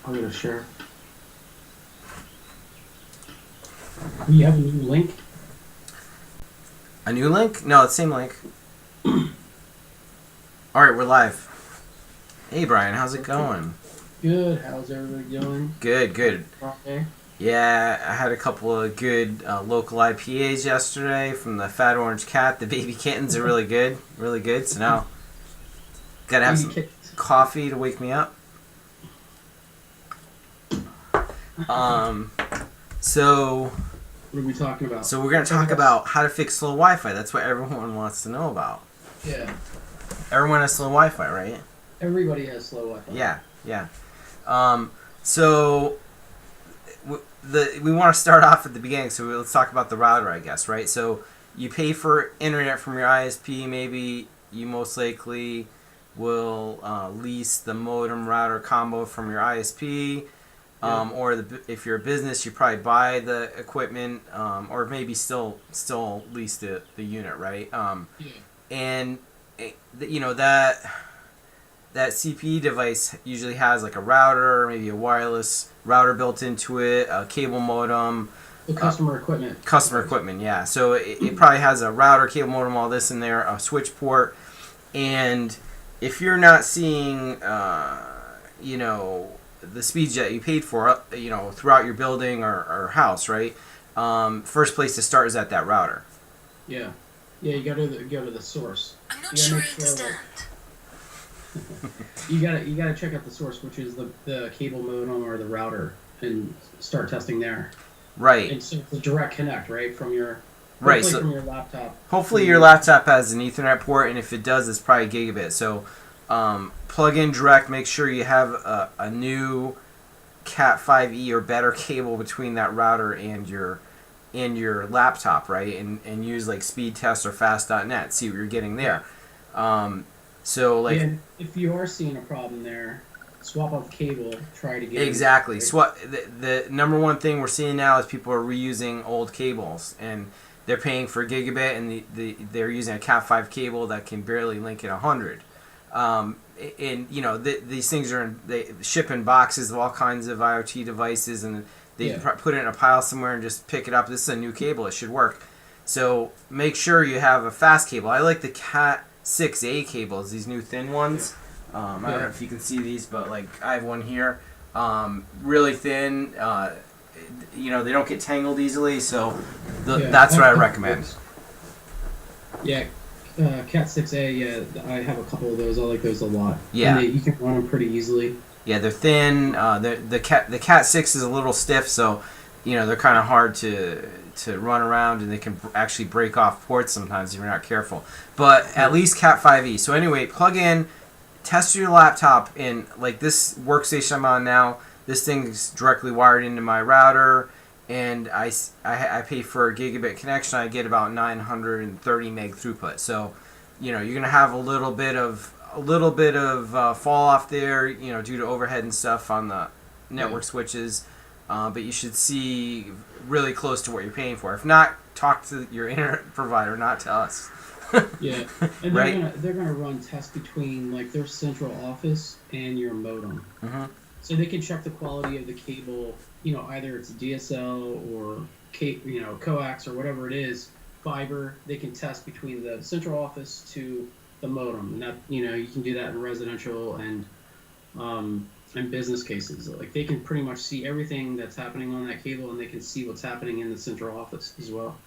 I'm gonna share. Do you have a new link? A new link? No, it's the same link. Alright, we're live. Hey, Brian, how's it going? Good. How's everybody doing? Good, good. Friday. Yeah, I had a couple of good local IPAs yesterday from the Fat Orange Cat. The baby kittens are really good. Really good. So now, gotta have Baby some kids. coffee to wake me up. Um, so, What are we talking about? so we're gonna talk about how to fix slow Wi-Fi. That's what everyone wants to know about. Yeah. Everyone has slow Wi-Fi, right? Everybody has slow Wi-Fi. Yeah, yeah. So we want to start off at the beginning. So let's talk about the router, I guess, right? So you pay for internet from your ISP. Maybe you most likely will lease the modem router combo from your ISP. If you're a business, you probably buy the equipment, or maybe still lease the unit, right? Yeah. And that CPE device usually has like a router, maybe a wireless router built into it, a cable modem. The customer equipment. Customer equipment, yeah. So it probably has a router, cable modem, all this in there, a switch port. And if you're not seeing, the speeds that you paid for, throughout your building or house, right? First place to start is at that router. Yeah. Yeah. You gotta go to the source. I'm not You gotta sure make I sure understand. you gotta check out the source, which is the cable modem or the router, and start testing there. Right. And so it's a direct connect, right, from your Right. hopefully So from your laptop. hopefully your laptop has an Ethernet port, and if it does, it's probably gigabit. So plug in direct. Make sure you have a new Cat 5e or better cable between that router and your laptop, right? And use like Speedtest or Fast.net. See what you're getting there. Yeah, if you are seeing a problem there, swap out the cable. Try to get Exactly. right? The number one thing we're seeing now is people are reusing old cables, and they're paying for gigabit, and they're using a Cat 5 cable that can barely link at 100. These things they ship in boxes of all kinds of IoT devices, and they put it in a pile somewhere and just pick it up. This is a new cable; it should work. So make sure you have a fast cable. I like the Cat 6A cables, these new thin ones. I don't know if you can see these, but like I have one here, really thin. They don't get tangled easily, so that's what I recommend. Yeah, Cat 6A. Yeah, I have a couple of those. I like those a lot. Yeah, and you can run them pretty easily. Yeah, they're thin. The Cat 6 is a little stiff, so they're kind of hard to run around, and they can actually break off ports sometimes if you're not careful. But at least Cat 5e. So anyway, plug in, test your laptop, and like this workstation I'm on now, this thing's directly wired into my router, and I pay for a gigabit connection. I get about 930 meg throughput. So you're gonna have a little bit of fall off there, due to overhead and stuff on the network switches. But you should see really close to what you're paying for. If not, talk to your internet provider, not to us. Yeah, and right? they're gonna run tests between like their central office and your modem, Mm-hmm. so they can check the quality of the cable. Either it's DSL or coax or whatever it is, fiber. They can test between the central office to the modem, and that you can do that in residential and business cases. Like they can pretty much see everything that's happening on that cable, and they can see what's happening in the central office as well.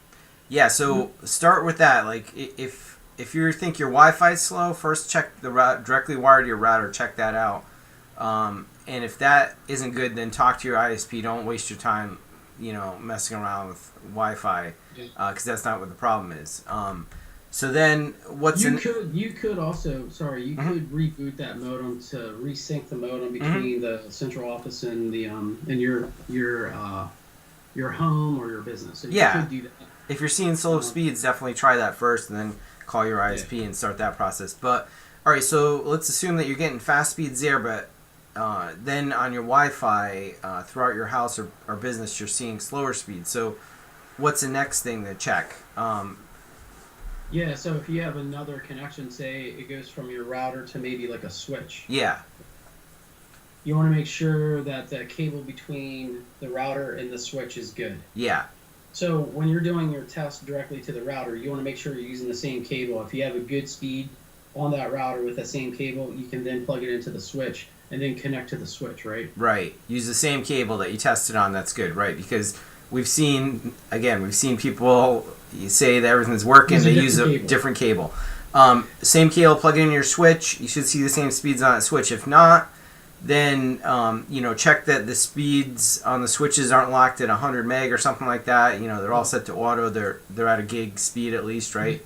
Yeah, so start with that. Like if you think your Wi-Fi is slow, first check the directly wired to your router. Check that out. And if that isn't good, then talk to your ISP. Don't waste your time, messing around with Wi-Fi, because that's not what the problem is. So then, you could also could reboot that modem to resync the modem between the central office and the and your home or your business. So you could do that. If you're seeing slow speeds, definitely try that first, and then call your ISP and start that process. But all right, so let's assume that you're getting fast speeds there, but then on your Wi-Fi throughout your house or business, you're seeing slower speeds. So what's the next thing to check? Yeah, so if you have another connection, say it goes from your router to maybe like a switch. Yeah. you want to make sure that the cable between the router and the switch is good. Yeah. So when you're doing your test directly to the router, you want to make sure you're using the same cable. If you have a good speed on that router with the same cable, you can then plug it into the switch and then connect to the switch, right? Right. Use the same cable that you tested on. That's good, right? Because we've seen people say that everything's working. They use a different cable. Same cable, plug it in your switch. You should see the same speeds on that switch. If not, then check that the speeds on the switches aren't locked at 100 meg or something like that. They're all set to auto. They're at a gig speed at least, right?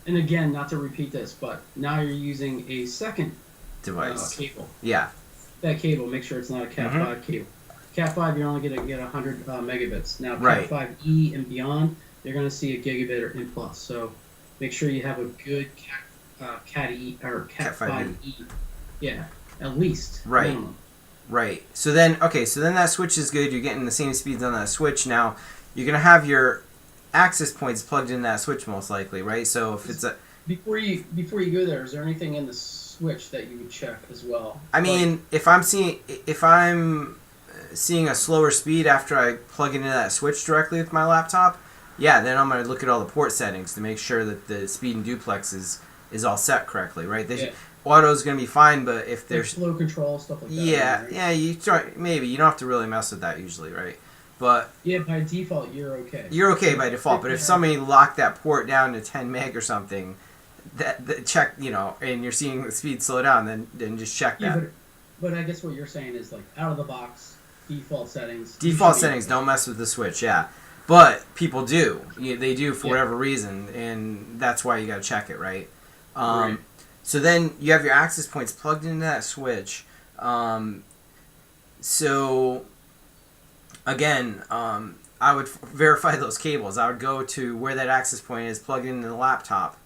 And again, not to repeat this, but now you're using a second device cable. Yeah. That cable, make sure it's not a Cat5 cable. Cat5, you're only going to get 100 megabits. Now, right. Cat5e and beyond, you're going to see a gigabit or in plus. So make sure you have a good Cat5e. Yeah, at least. Right. Minimum. Right. So then that switch is good. You're getting the same speeds on that switch. Now, you're going to have your access points plugged in that switch most likely, right? So if it's a... Before you go there, is there anything in the switch that you would check as well? I mean, if I'm seeing a slower speed after I plug it into that switch directly with my laptop, yeah, then I'm going to look at all the port settings to make sure that the speed in duplex is all set correctly, right? Auto is going to be fine, but if there's flow control, stuff like that. Yeah, you don't have to really mess with that usually, right? But yeah, by default you're okay. You're okay by default, but if somebody locked that port down to 10 meg or something, that check, and you're seeing the speed slow down, then just check that. Yeah, but I guess what you're saying is like out of the box default settings. Don't mess with the switch, yeah. But people do. They do for whatever reason, and that's why you got to check it, right? Right. So then you have your access points plugged into that switch. So again, I would verify those cables. I would go to where that access point is, plug it into the laptop,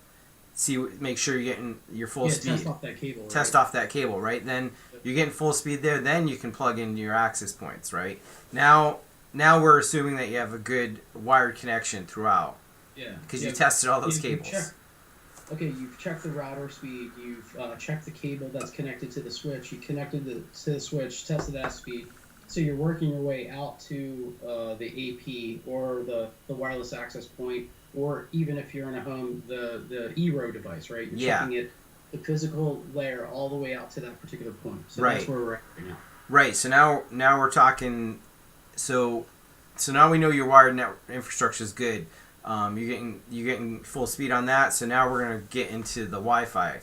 make sure you're getting your full speed. Test off that cable. Test off that cable, right? Then you're getting full speed there. Then you can plug in your access points, right? Now we're assuming that you have a good wired connection throughout. Yeah. Because you tested all those cables. You've checked the router speed. You've checked the cable that's connected to the switch. You connected to the switch, tested that speed. So you're working your way out to the AP or the wireless access point, or even if you're in a home, the eRow device, right? You're checking it, the physical layer, all the way out to that particular point. So that's where we're at right now. Right. So now we're talking. So now we know your wired network infrastructure is good. You're getting full speed on that. So now we're gonna get into the Wi-Fi.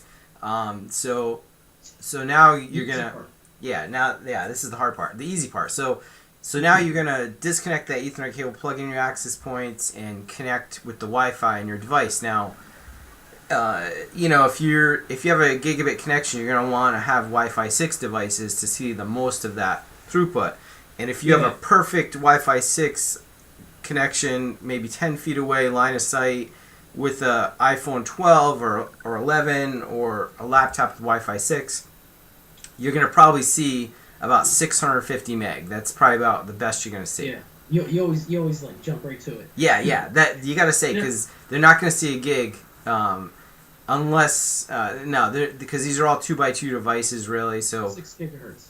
So now you're gonna. This is the hard part, the easy part. So now you're gonna disconnect that Ethernet cable, plug in your access points, and connect with the Wi-Fi in your device. Now, if you have a gigabit connection, you're gonna want to have Wi-Fi 6 devices to see the most of that throughput. And if you have a perfect Wi-Fi 6 connection, maybe 10 feet away, line of sight, with a iPhone 12 or 11 or a laptop with Wi-Fi 6. You're going to probably see about 650 meg. That's probably about the best you're going to see. Yeah. You always like jump right to it. Yeah. That you got to say, because they're not going to see a gig unless because these are all 2x2 devices really. So 6 gigahertz.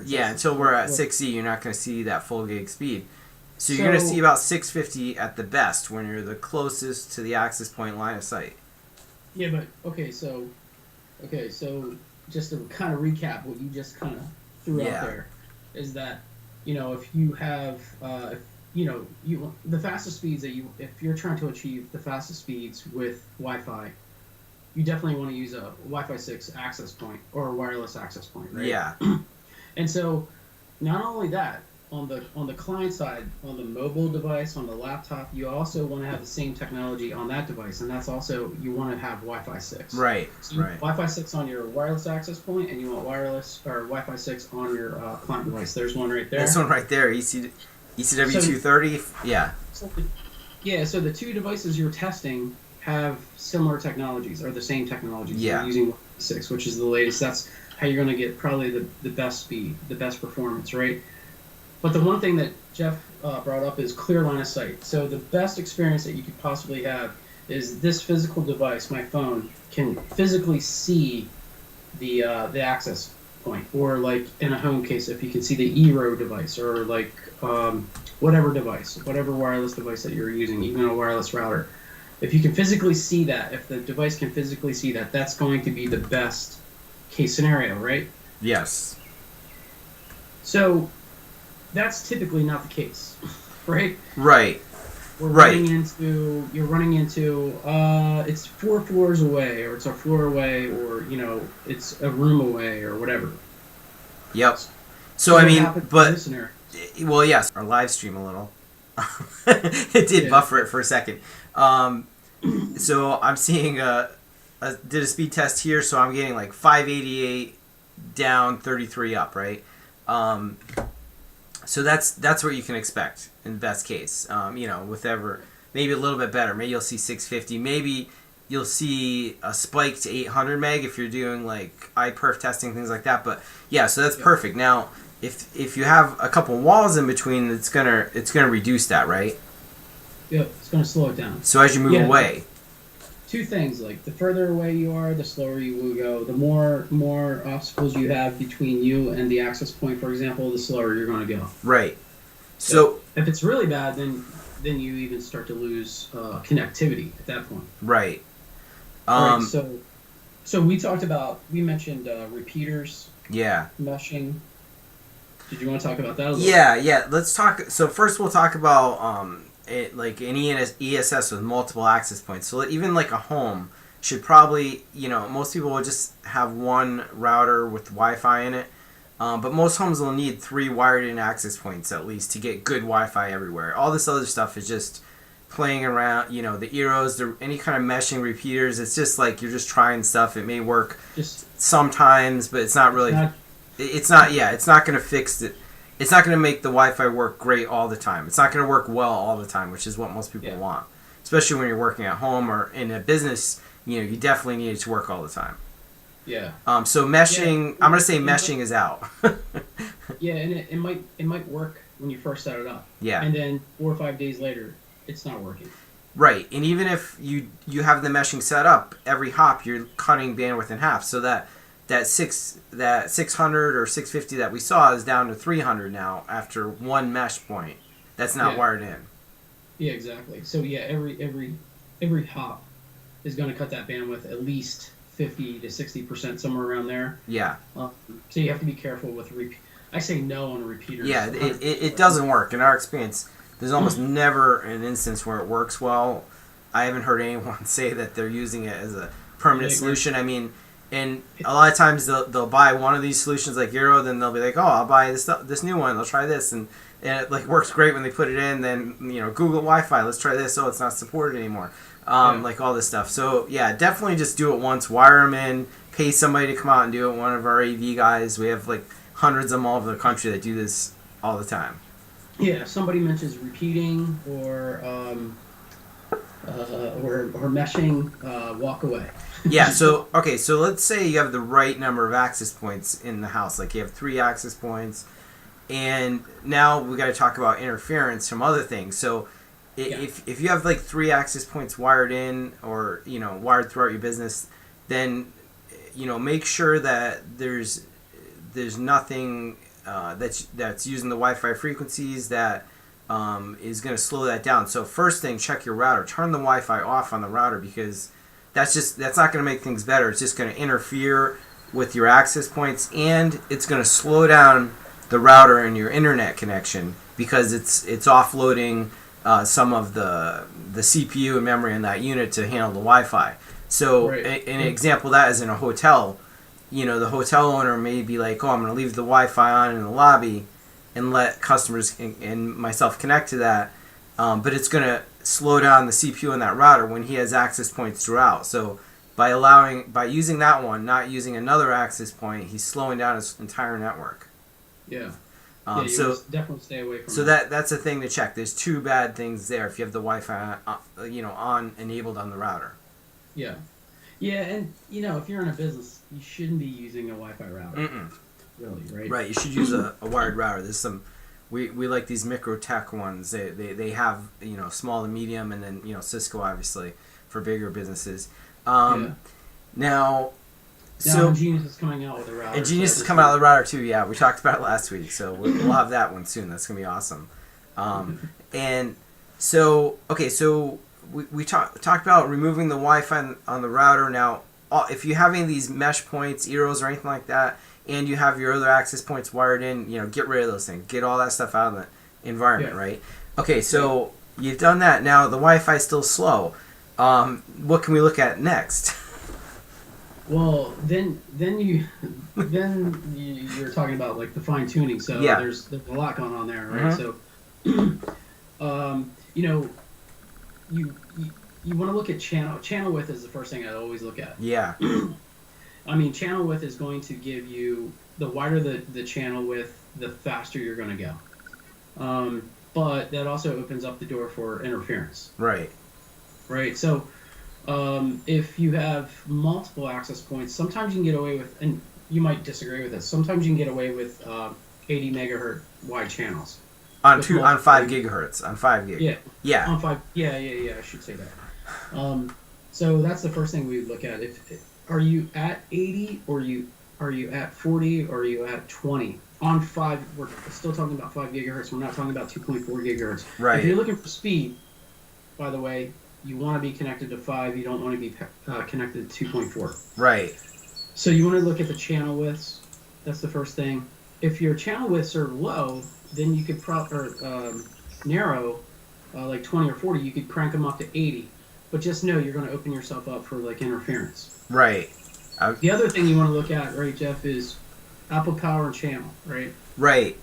Yeah, until we're at 6E, you're not going to see that full gig speed. So you're going to see about 650 at the best when you're the closest to the access point line of sight. Yeah, but okay, so just to kind of recap what you just kind of threw out there, is that if you have the fastest speeds if you're trying to achieve the fastest speeds with Wi-Fi, you definitely want to use a Wi-Fi 6 access point or a wireless access point, right? Yeah. And so not only that, on the client side, on the mobile device, on the laptop, you also want to have the same technology on that device, and that's also, you want to have Wi-Fi 6. Right. So Wi-Fi 6 on your wireless access point, and you want wireless or Wi-Fi 6 on your client device. There's one right there. This one right there, ECW230. Yeah. So the two devices you're testing have similar technologies, or the same technologies. Yeah. You're using Wi-Fi 6, which is the latest. That's how you're going to get probably the best speed, the best performance, right? But the one thing that Jeff brought up is clear line of sight. So the best experience that you could possibly have is this physical device, my phone, can physically see the access point, or like in a home case, if you can see the eRow device, or like whatever device, whatever wireless device that you're using, even a wireless router. If you can physically see that, if the device can physically see that, that's going to be the best case scenario, right? Yes. So that's typically not the case, right? Right. We're Right. running into, you're running into, it's 4 floors away, or it's a floor away, or, it's a room away, or whatever. Yep. So I what mean, happens in but this scenario? well, yes, our live stream a little. It did Yeah. buffer it for a second. So I'm seeing did a speed test here, so I'm getting like 588 down, 33 up, right? So that's what you can expect in best case. With ever maybe a little bit better. Maybe you'll see 650. Maybe you'll see a spike to 800 meg if you're doing like iPerf testing, things like that. But yeah, so that's perfect. Now, if you have a couple walls in between, it's gonna reduce that, right? Yep, it's going to slow it down. So as you move Yeah. away, Two things, like the further away you are, the slower you will go. The more obstacles you have between you and the access point, for example, the slower you're going to go. right? So If it's really bad, then you even start to lose connectivity at that point. right. Right, so we mentioned repeaters, Yeah. meshing. Did you want to talk about that a little? Yeah. Let's talk. So first, we'll talk about like an ESS with multiple access points. So even like a home should probably, most people will just have one router with Wi-Fi in it. But most homes will need 3 wired-in access points at least to get good Wi-Fi everywhere. All this other stuff is just playing around. The eros, any kind of meshing repeaters. It's just like you're just trying stuff. It may work Just sometimes, but it's not really. It's not. Yeah, it's not going to fix it. It's not going to make the Wi-Fi work great all the time. It's not going to work well all the time, which is what most people want. Especially when you're working at home or in a business, you definitely need it to work all the time. Yeah. So meshing, Yeah. I'm going to say meshing is out. Yeah, and it might work when you first set it up. Yeah. And then 4 or 5 days later, it's not working. Right, and even if you have the meshing set up, every hop you're cutting bandwidth in half, so that 600 or 650 that we saw is down to 300 now after one mesh point that's not wired in. Yeah, exactly. So yeah, every hop is going to cut that bandwidth at least 50 to 60%, somewhere around there. Yeah. So you have to be careful with I say no on repeaters. Yeah, it doesn't work. In our experience, there's almost never an instance where it works well. I haven't heard anyone say that they're using it as a permanent solution. I mean, and a lot of times they'll buy one of these solutions like Eero, then they'll be like, oh, I'll buy this new one. They'll try this, and it like works great when they put it in. Then Google Wi-Fi, let's try this. Oh, it's not supported anymore. Like all this stuff. So yeah, definitely just do it once. Wire them in. Pay somebody to come out and do it. One of our AV guys. We have like hundreds of them all over the country that do this all the time. Yeah, if somebody mentions repeating or meshing, walk away. Yeah, so let's say you have the right number of access points in the house. Like you have 3 access points, and now we got to talk about interference from other things. So if you have like 3 access points wired in or wired throughout your business, then make sure that there's nothing that's using the Wi-Fi frequencies that is going to slow that down. So first thing, check your router. Turn the Wi-Fi off on the router, because that's not going to make things better. It's just going to interfere with your access points, and it's going to slow down the router and your internet connection, because it's offloading some of the CPU and memory in that unit to handle the Wi-Fi. So an example of that is in a hotel. The hotel owner may be like, oh, I'm going to leave the Wi-Fi on in the lobby and let customers and myself connect to that. But it's going to slow down the CPU in that router when he has access points throughout. So by using that one, not using another access point, he's slowing down his entire network. Yeah. So definitely stay away from. So that's a thing to check. There's 2 bad things there if you have the Wi-Fi, on enabled on the router. Yeah. Yeah, and if you're in a business, you shouldn't be using a Wi-Fi router. Mm-mm. Really, right? Right. You should use a wired router. There's some. We like these Microtech ones. They have small and medium, and then Cisco obviously for bigger businesses. Now, Now, So Genius is coming out with a router. and Genius so is coming out of the router too. Yeah, we talked about it last week, so we'll have that one soon. That's gonna be awesome. And so okay, so we talked about removing the Wi-Fi on the router. Now, if you have any of these mesh points, Eros or anything like that, and you have your other access points wired in, get rid of those things. Get all that stuff out of the environment, right? Okay, so you've done that. Now the Wi-Fi is still slow. What can we look at next? Well, then you're talking about like the fine tuning. So Yeah. there's a lot going on there, right? Mhm. So, you want to look at channel width is the first thing I always look at. Yeah. I mean, channel width is going to give you the wider the channel width, the faster you're going to go. But that also opens up the door for interference. Right. Right. So if you have multiple access points, sometimes you can get away with, and you might disagree with this. Sometimes you can get away with 80 megahertz wide channels. On 5 gigahertz. On 5 gig. Yeah. Yeah. On 5. Yeah. I should say that. So that's the first thing we would look at. Are you at 80 or are you at 40 or are you at 20? On 5, we're still talking about 5 gigahertz. We're not talking about 2.4 gigahertz. Right. If you're looking for speed, by the way, you want to be connected to 5. You don't want to be connected to 2.4. Right. So you want to look at the channel widths. That's the first thing. If your channel widths are low, then you could narrow, like 20 or 40. You could crank them up to 80. But just know you're going to open yourself up for like interference. Right. The other thing you want to look at, right, Jeff, is Apple Power and channel, right? Right.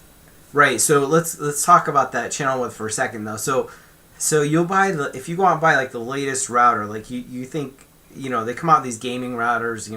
So let's talk about that channel width for a second though. So you'll buy if you go out and buy like the latest router, like you think they come out with these gaming routers,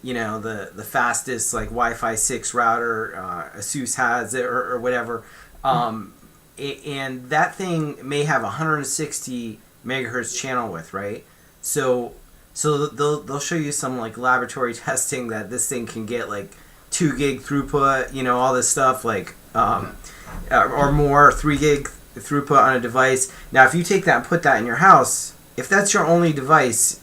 the fastest like Wi-Fi 6 router, ASUS has it or whatever, and that thing may have 160 megahertz channel width, right? So they'll show you some like laboratory testing that this thing can get like 2 gig throughput, all this stuff like or more, 3 gig throughput on a device. Now if you take that and put that in your house, if that's your only device,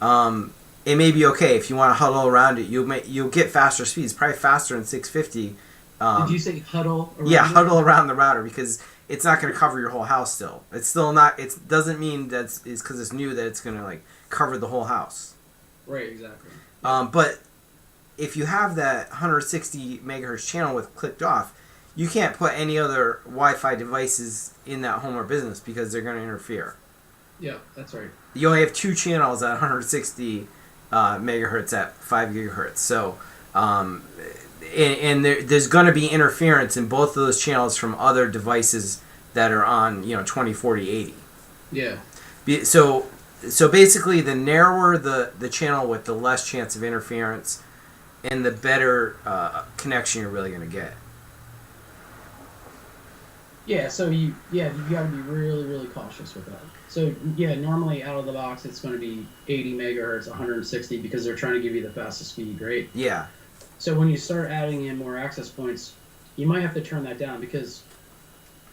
it may be okay. If you want to huddle around it, you'll get faster speeds, probably faster than 650. Did you say huddle around Yeah, it? huddle around the router because it's not going to cover your whole house still. It's still not, it doesn't mean that's because it's new that it's going to like cover the whole house. Right, exactly. But if you have that 160 megahertz channel width clicked off, you can't put any other Wi-Fi devices in that home or business because they're going to interfere. Yeah, that's right. You only have 2 channels at 160 megahertz at 5 gigahertz. So, and there's going to be interference in both of those channels from other devices that are on 20, 40, 80. Yeah. So basically, the narrower the channel width, the less chance of interference, and the better connection you're really going to get. Yeah, so you got to be really, really cautious with that. So yeah, normally out of the box it's going to be 80 megahertz, 160 because they're trying to give you the fastest speed, right? Yeah. So when you start adding in more access points, you might have to turn that down because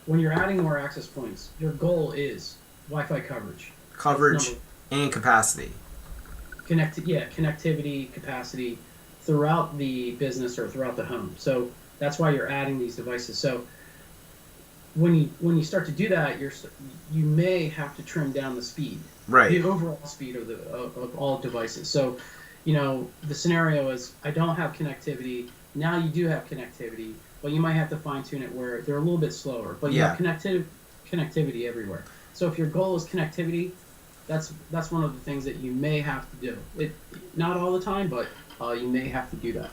when you're adding more access points, your goal is Wi-Fi coverage. Coverage and capacity. Connectivity, capacity throughout the business or throughout the home. So that's why you're adding these devices. So when you start to do that, you may have to trim down the speed, Right. the overall speed of all devices. So, the scenario is I don't have connectivity. Now you do have connectivity, but you might have to fine tune it where they're a little bit slower. But you have connectivity everywhere. So if your goal is connectivity, that's one of the things that you may have to do. Not all the time, but you may have to do that.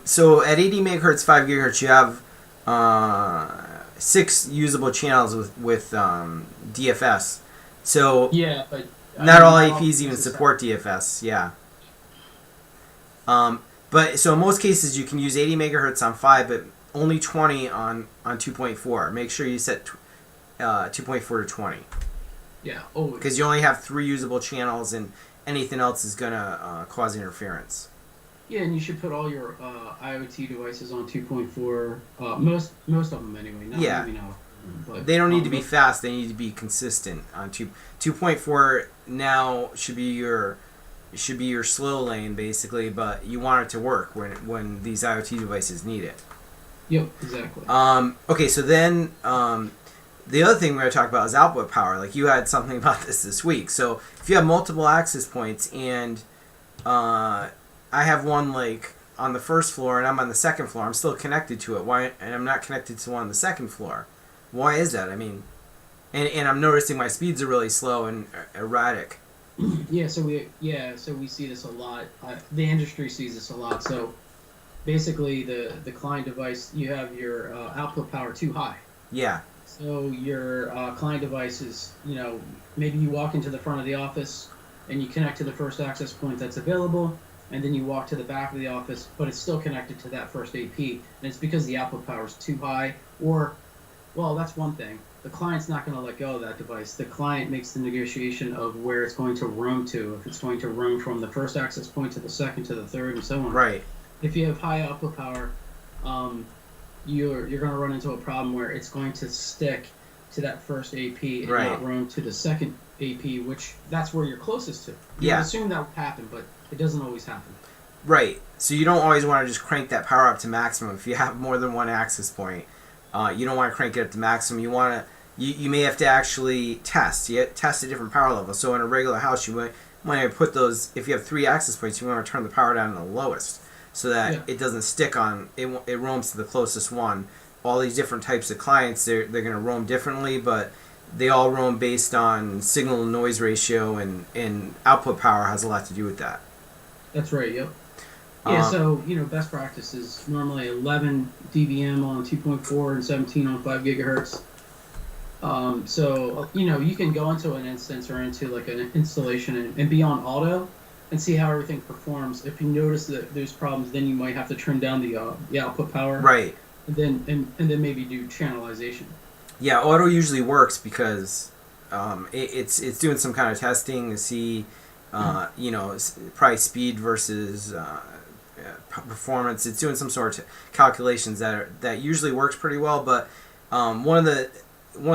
So at 80 megahertz, 5 gigahertz, you have 6 usable channels with DFS. So yeah, but not all APs even support DFS. Yeah. But so in most cases you can use 80 megahertz on 5, but only 20 on 2.4. Make sure you set 2.4 to 20. Yeah. Oh. Because you only have 3 usable channels, and anything else is gonna cause interference. Yeah, and you should put all your IoT devices on 2.4. Most of them anyway. Maybe not. But, they don't need to be fast. They need to be consistent on 2.4. Now should be your should be your slow lane basically, but you want it to work when these IoT devices need it. Yep, exactly. Okay, so then the other thing we're going to talk about is output power. Like you had something about this week. So if you have multiple access points and I have one like on the first floor and I'm on the second floor, I'm still connected to it. Why? And I'm not connected to one on the second floor. Why is that? I mean, and I'm noticing my speeds are really slow and erratic. Yeah, so we see this a lot. The industry sees this a lot. So basically, the client device, you have your output power too high. Yeah. So your client device is, maybe you walk into the front of the office and you connect to the first access point that's available, and then you walk to the back of the office, but it's still connected to that first AP, and it's because the output power is too high. Or, well, that's one thing. The client's not going to let go of that device. The client makes the negotiation of where it's going to roam to, if it's going to roam from the first access point to the second to the third, and so on. Right. If you have high output power, you're going to run into a problem where it's going to stick to that first AP and not roam to the second AP, which that's where you're closest to. You assume that would happen, but it doesn't always happen. Right. So you don't always want to just crank that power up to maximum. If you have more than one access point, you don't want to crank it up to maximum. You want to. You may have to actually test. You test a different power level. So in a regular house, you might put those. If you have 3 access points, you want to turn the power down to the lowest, so that it doesn't stick on. It roams to the closest one. All these different types of clients, they're going to roam differently, but they all roam based on signal to noise ratio, and output power has a lot to do with that. That's right. Yep. Yeah. So best practice is normally 11 dBm on 2.4 and 17 on 5 gigahertz. So you can go into an instance or into like an installation and be on auto and see how everything performs. If you notice that there's problems, then you might have to trim down the output power. Right. And then maybe do channelization. Yeah, auto usually works because it's doing some kind of testing to see probably speed versus performance. It's doing some sort of calculations that usually works pretty well. But one of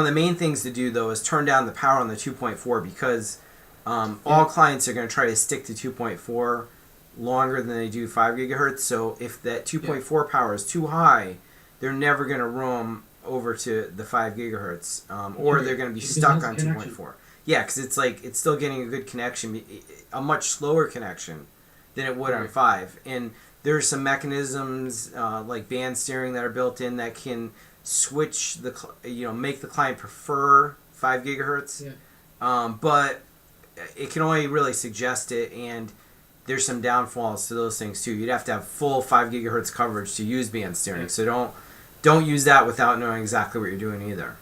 the main things to do though is turn down the power on the 2.4 because all clients are going to try to stick to 2.4 longer than they do 5 gigahertz. So if that 2.4 power is too high, they're never going to roam over to the 5 gigahertz, or they're going to be stuck on 2.4. Yeah, because it's still getting a good connection, a much slower connection than it would on 5. And there's some mechanisms like band steering that are built in that can switch make the client prefer 5 gigahertz. Yeah. But it can only really suggest it, and there's some downfalls to those things too. You'd have to have full 5 gigahertz coverage to use band steering. Yeah. So don't use that without knowing exactly what you're doing either.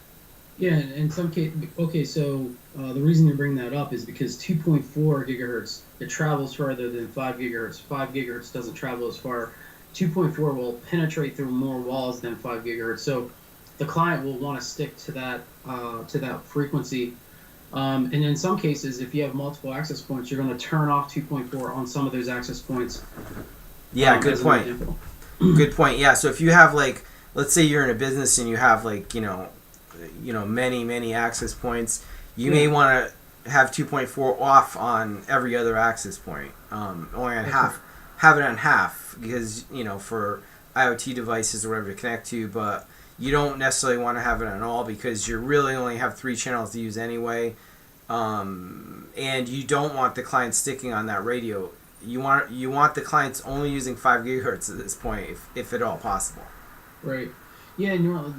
Yeah, in some case, okay, so the reason you bring that up is because 2.4 gigahertz, it travels further than 5 gigahertz. 5 gigahertz doesn't travel as far. 2.4 will penetrate through more walls than 5 gigahertz. So the client will want to stick to that frequency. And in some cases, if you have multiple access points, you're going to turn off 2.4 on some of those access points. Yeah, good point. Good point. Yeah, so if you have let's say you're in a business and you have many access points, you may want to have 2.4 off on every other access point. Only on half. Have it on half because for IoT devices or whatever to connect to, but you don't necessarily want to have it on all because you really only have 3 channels to use anyway, and you don't want the client sticking on that radio. You want the clients only using 5 gigahertz at this point, if at all possible. Right. Yeah, and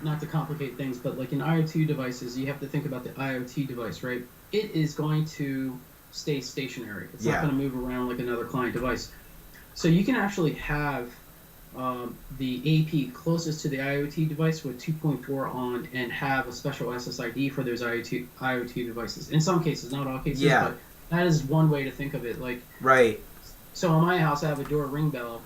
not to complicate things, but like in IoT devices, you have to think about the IoT device, right? It is going to stay stationary. It's not going to move around like another client device. So you can actually have the AP closest to the IoT device with 2.4 on and have a special SSID for those IoT devices. In some cases, not all cases, but that is one way to think of it. Right. So in my house, I have a door ring bell.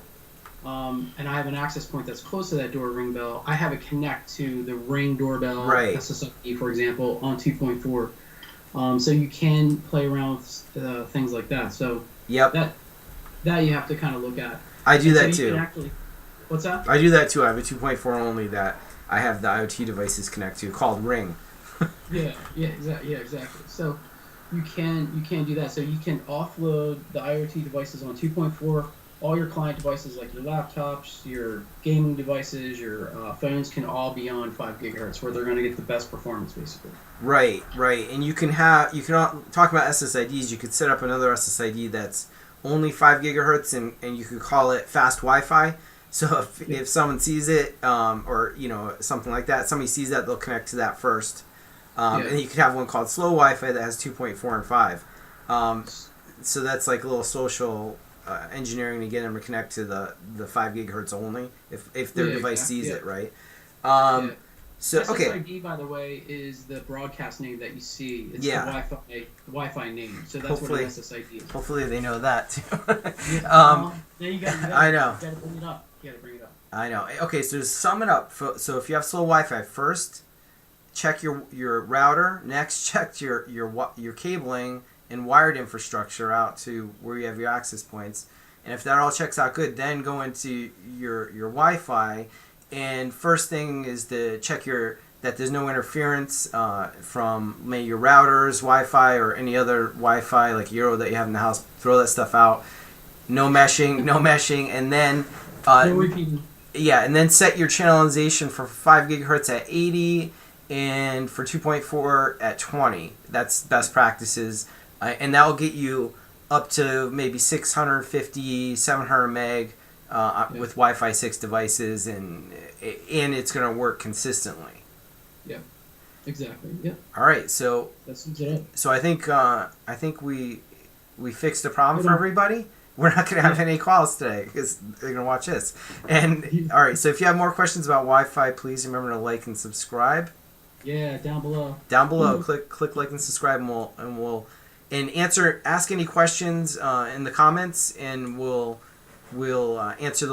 And I have an access point that's close to that door ring bell. I have it connect to the Ring doorbell SSID, for example, on 2.4. So you can play around with things like that. So that you have to kind of look at. I do that too. What's that? I do that too. I have a 2.4 only that I have the IoT devices connect to called Ring. Yeah, exactly. So you can do that. So you can offload the IoT devices on 2.4. All your client devices, like your laptops, your gaming devices, your phones, can all be on 5 gigahertz, where they're going to get the best performance, basically. Right, right. And talk about SSIDs. You could set up another SSID that's only 5 gigahertz, and you could call it fast Wi-Fi. So if someone sees it, or something like that, somebody sees that, they'll connect to that first. And you could have one called slow Wi-Fi that has 2.4 and 5. So that's like a little social engineering to get them to connect to the 5 gigahertz only if their device sees it, right? So okay. SSID, by the way, is the broadcast name that you see. It's the Wi-Fi name. So that's hopefully, what an SSID is. Hopefully they know that too. There you go. I know. You gotta bring it up. You gotta bring it up. I know. Okay, so to sum it up, so if you have slow Wi-Fi, first check your router. Next, check your cabling and wired infrastructure out to where you have your access points. And if that all checks out good, then go into your Wi-Fi. And first thing is to check that there's no interference from maybe your routers, Wi-Fi, or any other Wi-Fi like Euro that you have in the house. Throw that stuff out. No meshing, and then No repeating. Yeah, and then set your channelization for 5 gigahertz at 80 and for 2.4 at 20. That's best practices, and that will get you up to maybe 650, 700 meg. With Wi-Fi 6 devices, and it's going to work consistently. Yeah, exactly. Yeah. All right, so that sums it up. So I think we fixed the problem for everybody. We're not going to have any calls today because they're going to watch this. And all right, so if you have more questions about Wi-Fi, please remember to like and subscribe. Yeah, down below. Down below, click like and subscribe, and we'll ask any questions in the comments, and we'll answer those